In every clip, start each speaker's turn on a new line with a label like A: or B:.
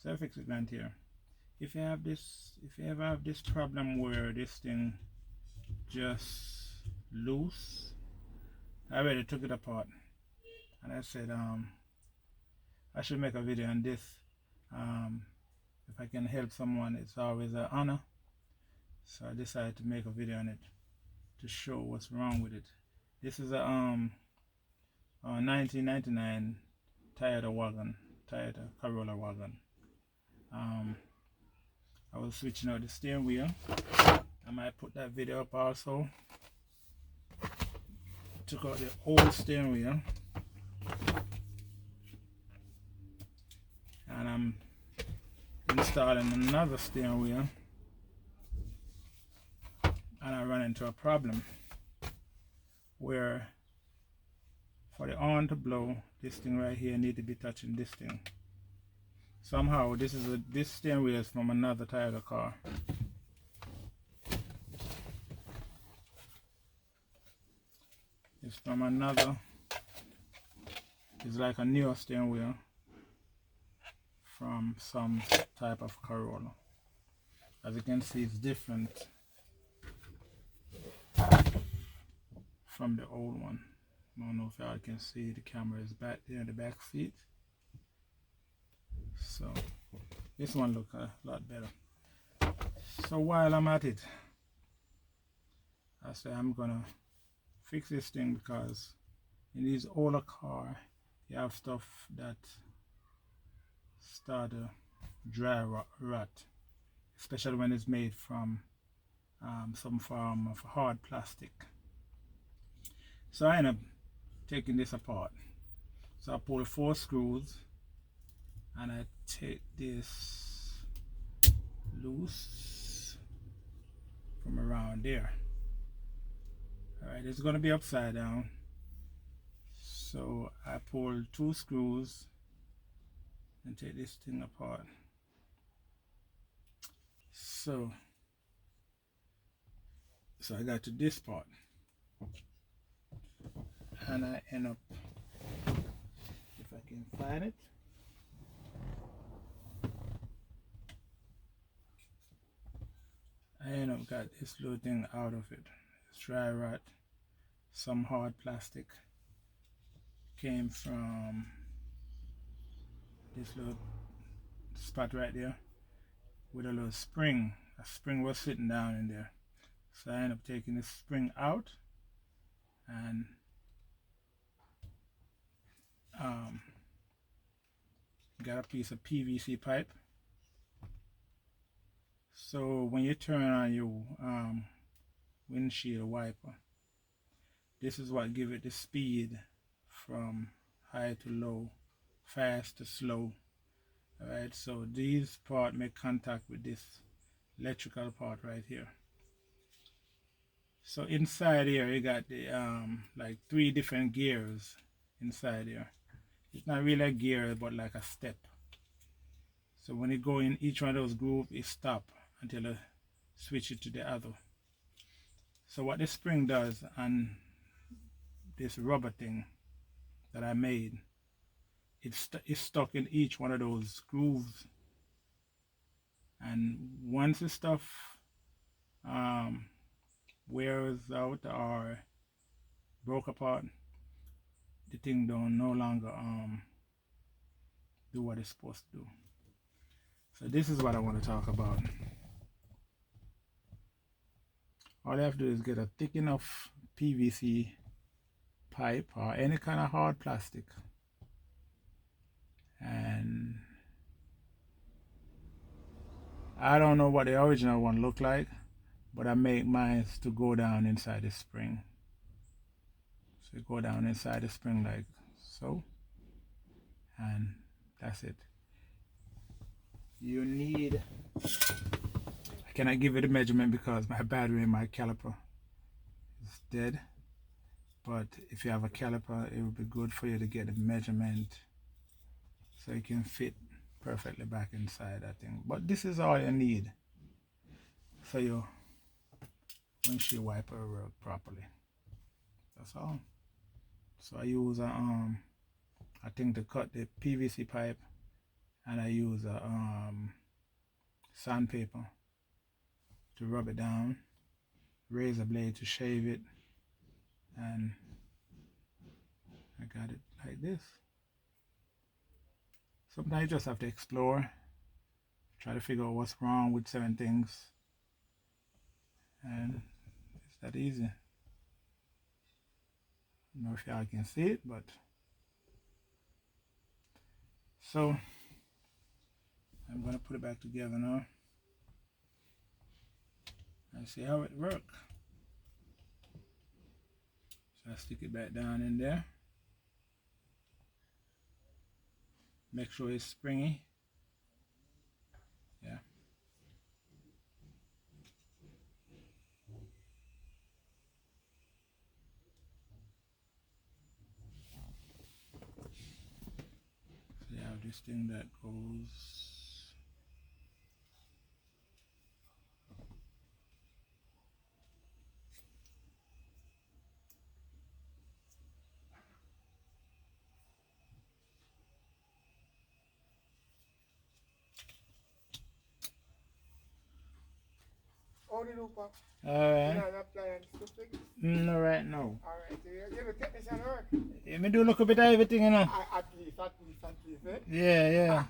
A: So I fix it right here. If you ever have this problem where this thing just loose, I already took it apart and I said I should make a video on this. If I can help someone, it's always an honor. So I decided to make a video on it to show what's wrong with it. This is a 1999 Toyota Corolla wagon. I was switching out the steering wheel. I might put that video up also. Took out the old steering wheel and I'm installing another steering wheel, and I run into a problem where for the horn to blow, this thing right here need to be touching this thing. Somehow this steering wheel is from another Toyota car. It's from another, it's like a newer steering wheel from some type of Corolla. As you can see, it's different from the old one. I don't know if y'all can see, the camera is back there in the back seat. So this one looks a lot better. So while I'm at it, I say I'm gonna fix this thing, because in these older cars you have stuff that start to dry rot, especially when it's made from some form of hard plastic. So I end up taking this apart. So I pull 4 screws and I take this loose from around there. Alright, it's going to be upside down. So I pull 2 screws and take this thing apart. So I got to this part, and I end up, if I can find it, I end up got this little thing out of it. It's dry rot, some hard plastic came from this little spot right there with a little spring. A spring was sitting down in there. So I end up taking this spring out and got a piece of PVC pipe. So when you turn on your windshield wiper, this is what gives it the speed from high to low, fast to slow. Alright, so these part make contact with this electrical part right here. So inside here you got the like 3 different gears inside here. It's not really a gear, but like a step. So when you go in each one of those grooves, it stop until you switch it to the other. So what this spring does, and this rubber thing that I made, it's stuck in each one of those grooves, and once the stuff wears out or broke apart, the thing don't no longer do what it's supposed to do. So this is what I want to talk about. All you have to do is get a thick enough PVC pipe or any kind of hard plastic, and I don't know what the original one looked like, but I make mine to go down inside the spring. So you go down inside the spring like so, and that's it. You need, I cannot give you the measurement because my battery in my caliper is dead, but if you have a caliper, it would be good for you to get the measurement so you can fit perfectly back inside that thing. But this is all you need so your windshield wiper will work properly. That's all. So I use a thing to cut the PVC pipe and I use a sandpaper to rub it down, razor blade to shave it, and I got it like this. Sometimes you just have to explore, try to figure out what's wrong with certain things, and it's that easy. I don't know if y'all can see it, but so I'm gonna put it back together now and see how it works. So I stick it back down in there. Make sure it's springy. Yeah. So you have this thing that goes. Alright. No, right now.
B: Alright, so you're the technician work?
A: Yeah, me do look a bit of everything, you know.
B: At least, eh?
A: Yeah, yeah.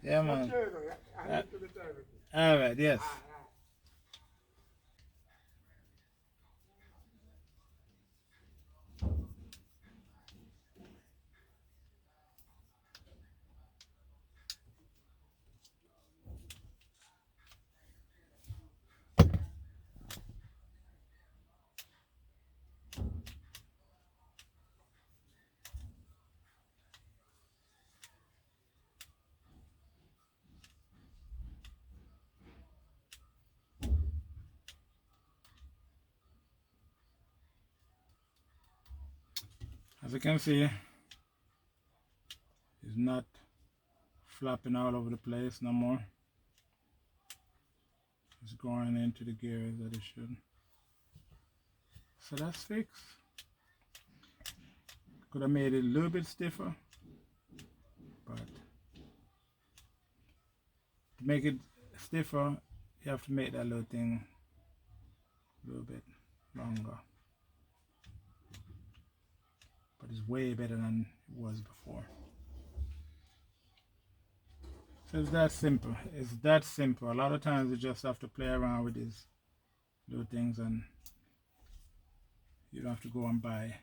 A: Yeah, man. Alright, yes. As you can see, it's not flopping all over the place no more. It's going into the gears that it should. So that's fixed. Could have made it a little bit stiffer, but to make it stiffer, you have to make that little thing a little bit longer. But it's way better than it was before. So it's that simple. It's that simple. A lot of times you just have to play around with these little things, and you don't have to go and buy,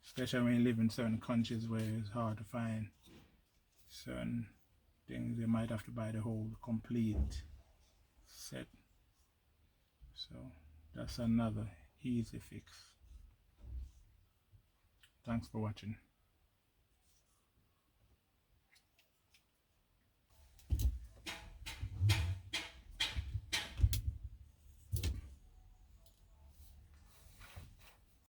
A: especially when you live in certain countries where it's hard to find certain things. You might have to buy the whole complete set. So that's another easy fix. Thanks for watching.